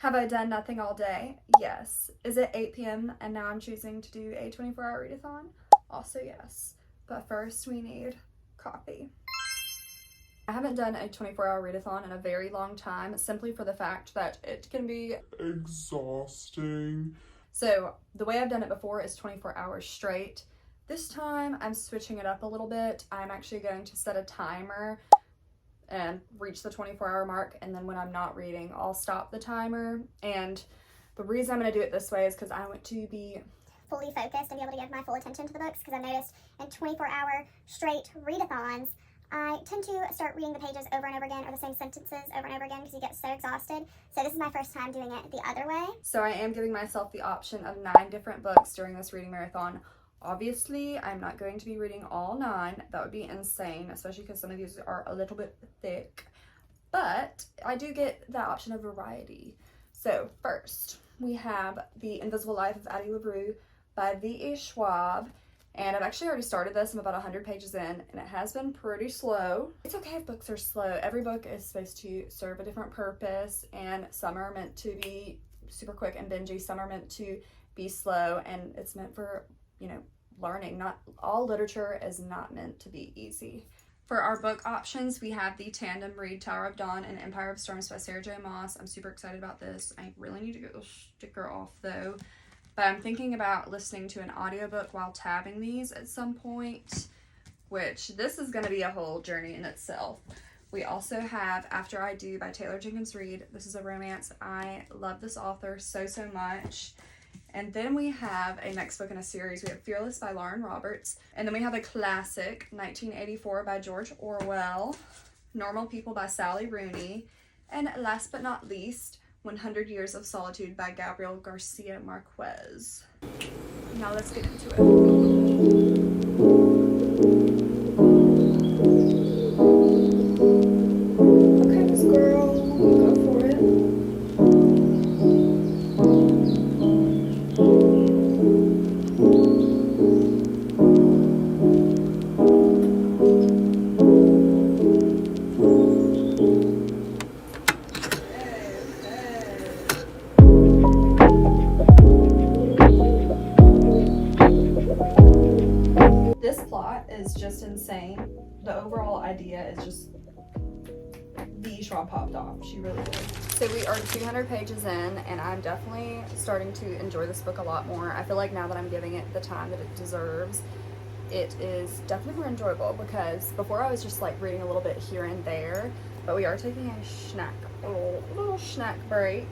Have I done nothing all day? Yes. Is it 8 p.m. and now I'm choosing to do a 24-hour readathon? Also yes. But first we need coffee. I haven't done a 24-hour readathon in a very long time, simply for the fact that it can be exhausting. So the way I've done it before is 24 hours straight. This time I'm switching it up a little bit. I'm actually going to set a timer and reach the 24-hour mark, and then when I'm not reading, I'll stop the timer. And the reason I'm going to do it this way is because I want to be fully focused and be able to give my full attention to the books, because I've noticed in 24-hour straight readathons, I tend to start reading the pages over and over again, or the same sentences over and over again, because you get so exhausted. So this is my first time doing it the other way. So I am giving myself the option of 9 different books during this reading marathon. Obviously, I'm not going to be reading all 9. That would be insane, especially because some of these are a little bit thick. But I do get the option of variety. So first, we have The Invisible Life of Addie LaRue by V.E. Schwab. And I've actually already started this. I'm about 100 pages in, and it has been pretty slow. It's okay if books are slow. Every book is supposed to serve a different purpose, and some are meant to be super quick and bingey. Some are meant to be slow, and it's meant for, learning. Not all literature is not meant to be easy. For our book options, we have the tandem read Tower of Dawn and Empire of Storms by Sarah J. Maas. I'm super excited about this. I really need to get the sticker off though. But I'm thinking about listening to an audiobook while tabbing these at some point, which this is going to be a whole journey in itself. We also have After I Do by Taylor Jenkins Reid. This is a romance. I love this author so much. And then we have a next book in a series. We have Fearless by Lauren Roberts. And then we have a classic, 1984 by George Orwell, Normal People by Sally Rooney, and last but not least, 100 Years of Solitude by Gabriel Garcia Marquez. Now let's get into it. Okay, Miss Girl, go for it. This plot is just insane. The overall idea is just V. Schwab popped off. She really did. So we are 200 pages in, and I'm definitely starting to enjoy this book a lot more. I feel like now that I'm giving it the time that it deserves, it is definitely more enjoyable, because before I was just like reading a little bit here and there, but we are taking a little snack break.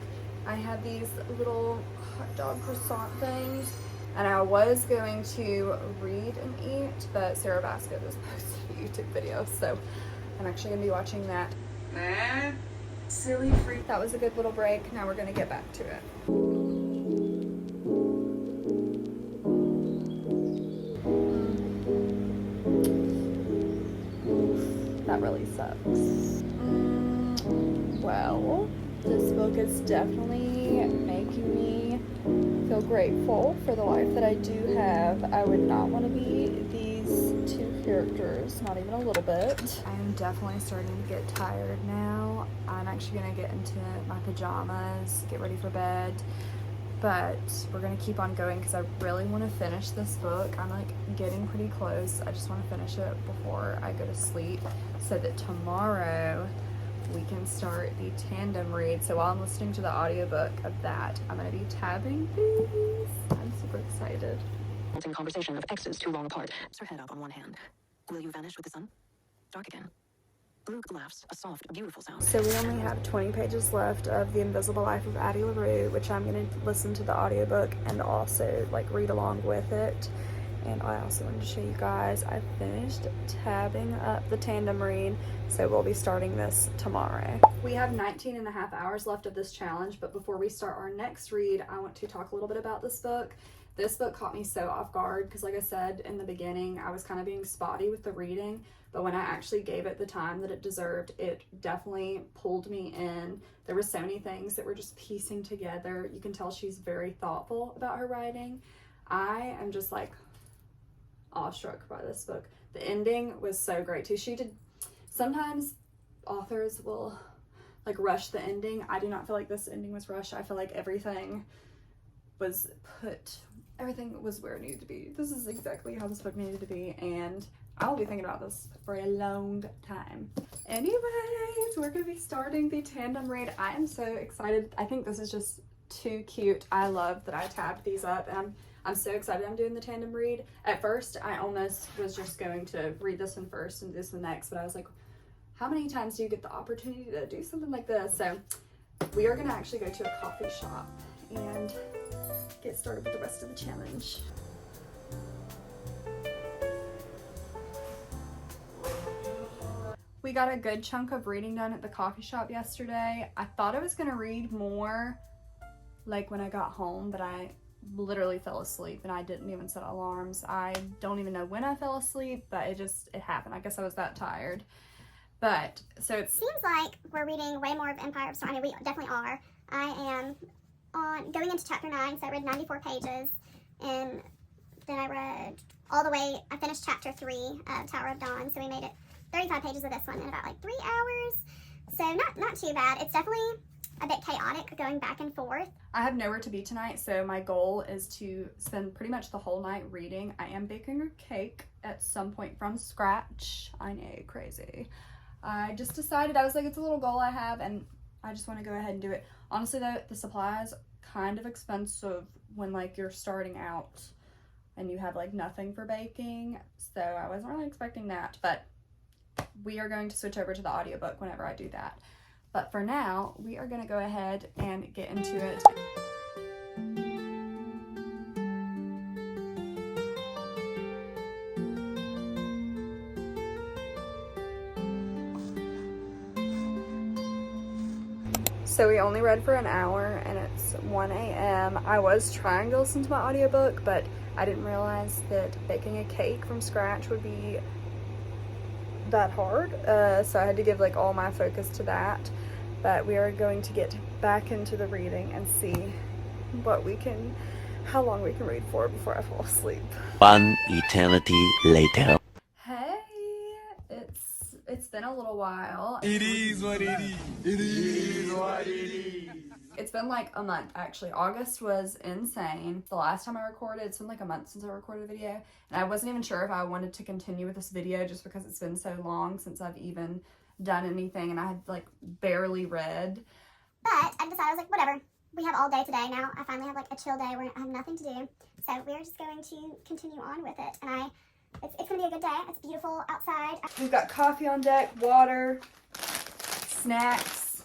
I had these little hot dog croissant things, and I was going to read and eat, but Sarah Basket is posting a YouTube video, so I'm actually going to be watching that. Silly freak. That was a good little break. Now we're going to get back to it. That really sucks. Well, this book is definitely making me feel grateful for the life that I do have. I would not want to be these two characters, not even a little bit. I am definitely starting to get tired now. I'm actually going to get into my pajamas, get ready for bed, but we're going to keep on going because I really want to finish this book. I'm like getting pretty close. I just want to finish it before I go to sleep so that tomorrow we can start the tandem read. So while I'm listening to the audiobook of that, I'm going to be tabbing these. I'm super excited. Conversation of X's too long apart. Her head up on one hand. Will you vanish with the sun? Dark again. Blue laughs, a soft, beautiful sound. So we only have 20 pages left of The Invisible Life of Addie LaRue, which I'm going to listen to the audiobook and also like read along with it. And I also wanted to show you guys, I finished tabbing up the tandem read, so we'll be starting this tomorrow. We have 19 and a half hours left of this challenge, but before we start our next read, I want to talk a little bit about this book. This book caught me so off guard because, like I said in the beginning, I was kind of being spotty with the reading, but when I actually gave it the time that it deserved, it definitely pulled me in. There were so many things that were just piecing together. You can tell she's very thoughtful about her writing. I am just like awestruck by this book. The ending was so great too. Sometimes authors will like rush the ending. I do not feel like this ending was rushed. I feel like everything was where it needed to be. This is exactly how this book needed to be, and I'll be thinking about this for a long time. Anyways, we're gonna be starting the tandem read. I am so excited. I think this is just too cute. I love that I tabbed these up, and I'm so excited I'm doing the tandem read. At first, I almost was just going to read this one first and this one next, but I was like, how many times do you get the opportunity to do something like this? So we are gonna actually go to a coffee shop and get started with the rest of the challenge. We got a good chunk of reading done at the coffee shop yesterday. I thought I was gonna read more like when I got home, but I literally fell asleep and I didn't even set alarms. I don't even know when I fell asleep, but it happened. I guess I was that tired. But so it seems like we're reading way more of Empire of Storm. I mean, we definitely are. I am going into chapter 9, so I read 94 pages, and then I read all the way, I finished chapter 3 of Tower of Dawn, so we made it 35 pages of this one in about like 3 hours. So not too bad. It's definitely a bit chaotic going back and forth. I have nowhere to be tonight, so my goal is to spend pretty much the whole night reading. I am baking a cake at some point from scratch. I know, crazy. I just decided, I was like, it's a little goal I have, and I just want to go ahead and do it. Honestly though, the supplies kind of expensive when like you're starting out and you have like nothing for baking, so I wasn't really expecting that, but we are going to switch over to the audiobook whenever I do that. But for now, we are going to go ahead and get into it. So we only read for an hour and it's 1 a.m. I was trying to listen to my audiobook, but I didn't realize that baking a cake from scratch would be that hard. So I had to give like all my focus to that. But we are going to get back into the reading and see how long we can read for before I fall asleep. One eternity later. Hey, it's been a little while. It is what it is. It is what it is. It's been like a month actually. August was insane. The last time I recorded, it's been like a month since I recorded a video, and I wasn't even sure if I wanted to continue with this video just because it's been so long since I've even done anything and I had like barely read. But I decided, I was like, whatever. We have all day today now. I finally have like a chill day where I have nothing to do. So we're just going to continue on with it. And it's gonna be a good day. It's beautiful outside. We've got coffee on deck, water, snacks.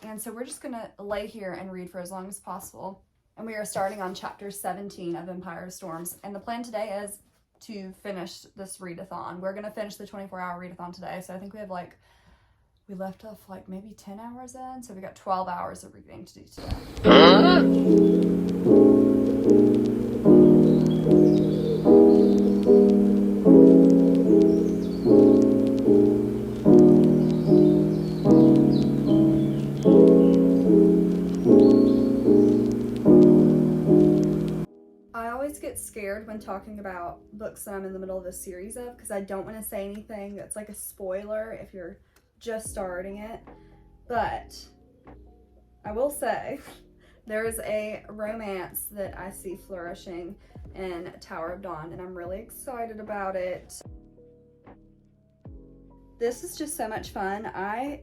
And so we're just gonna lay here and read for as long as possible. And we are starting on chapter 17 of Empire of Storms. And the plan today is to finish this readathon. We're gonna finish the 24-hour readathon today. So I think we have like, we left off like maybe 10 hours in. So we got 12 hours of reading to do today. Get scared when talking about books that I'm in the middle of a series of because I don't want to say anything that's like a spoiler if you're just starting it, but I will say there is a romance that I see flourishing in Tower of Dawn and I'm really excited about it. This is just so much fun. I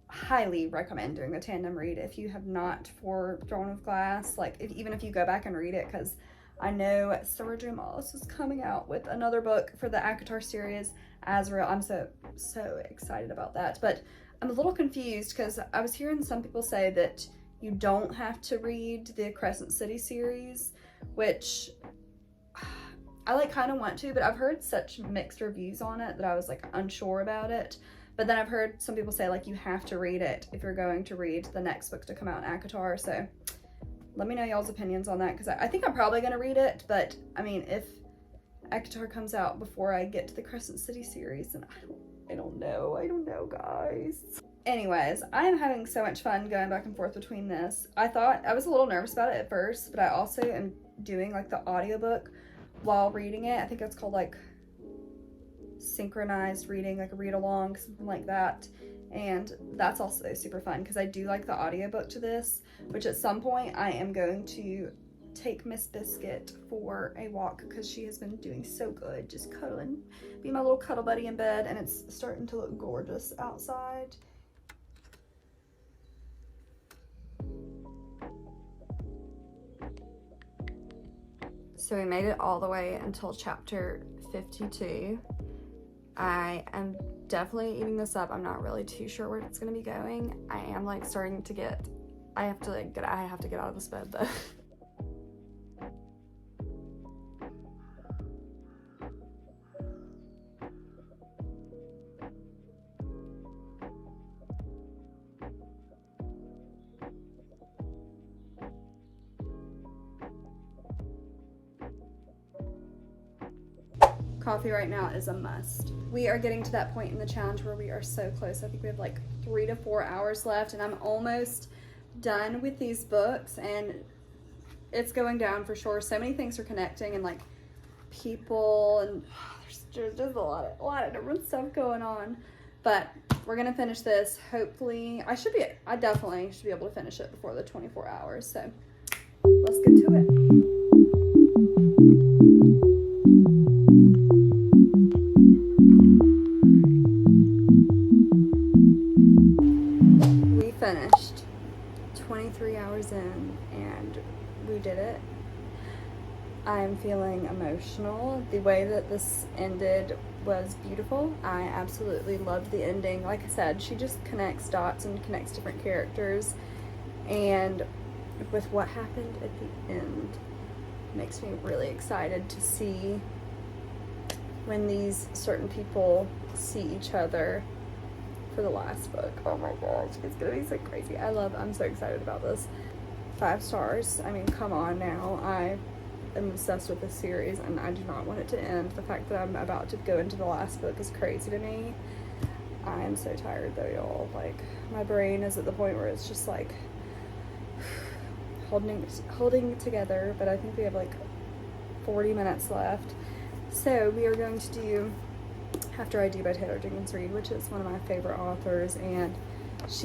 highly recommend doing the tandem read if you have not for Throne of Glass, like even if you go back and read it, because I know Sarah J. Maas is coming out with another book for the ACOTAR series, Azrael. I'm so excited about that. But I'm a little confused because I was hearing some people say that you don't have to read the Crescent City series, which I like kind of want to, but I've heard such mixed reviews on it that I was like unsure about it. But then I've heard some people say like you have to read it if you're going to read the next book to come out in ACOTAR. So let me know y'all's opinions on that, because I think I'm probably going to read it, but I mean, if ACOTAR comes out before I get to the Crescent City series, then I don't know, guys. Anyways, I am having so much fun going back and forth between this. I was a little nervous about it at first, but I also am doing like the audiobook while reading it. I think it's called like synchronized reading, like a read along, something like that. And that's also super fun because I do like the audiobook to this, which at some point I am going to take Miss Biscuit for a walk because she has been doing so good, just cuddling, be my little cuddle buddy in bed, and it's starting to look gorgeous outside. So we made it all the way until chapter 52. I am definitely eating this up. I'm not really too sure where it's gonna be going. I am like starting to get, I have to get out of this bed though. Coffee right now is a must. We are getting to that point in the challenge where we are so close. I think we have like 3 to 4 hours left, and I'm almost done with these books, and it's going down for sure. So many things are connecting, and like people, and there's just a lot of different stuff going on. But we're gonna finish this. Hopefully, I definitely should be able to finish it before the 24 hours. So let's get to it. Finished 23 hours in, and we did it. I'm feeling emotional. The way that this ended was beautiful. I absolutely loved the ending. Like I said, she just connects dots and connects different characters, and with what happened at the end makes me really excited to see when these certain people see each other for the last book. Oh my gosh, it's gonna be so crazy. I'm so excited about this. 5 stars. I mean, come on now. I am obsessed with this series and I do not want it to end. The fact that I'm about to go into the last book is crazy to me. I am so tired though, y'all. Like, my brain is at the point where it's just like holding it together, but I think we have like 40 minutes left. So we are going to do After I Do by Taylor Jenkins Reid, which is one of my favorite authors, and it's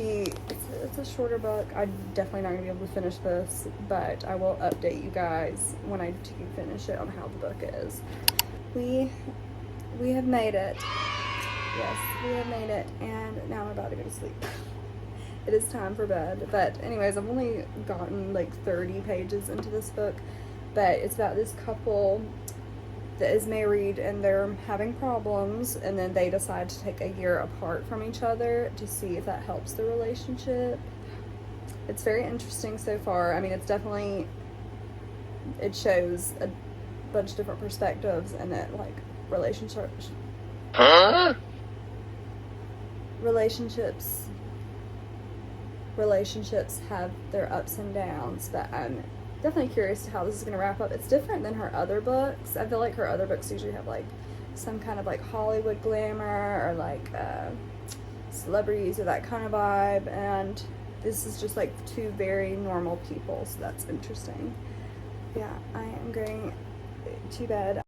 a shorter book. I'm definitely not going to be able to finish this, but I will update you guys when I do finish it on how the book is. We have made it. Yes, we have made it, and now I'm about to go to sleep. It is time for bed. But anyways, I've only gotten like 30 pages into this book, but it's about this couple that is married and they're having problems, and then they decide to take a year apart from each other to see if that helps the relationship. It's very interesting so far. I mean, it shows a bunch of different perspectives, and that like relationships have their ups and downs, but I'm definitely curious to how this is going to wrap up. It's different than her other books. I feel like her other books usually have like some kind of like Hollywood glamour or like celebrities or that kind of vibe, and this is just like 2 very normal people, so that's interesting. Yeah, I am going to bed.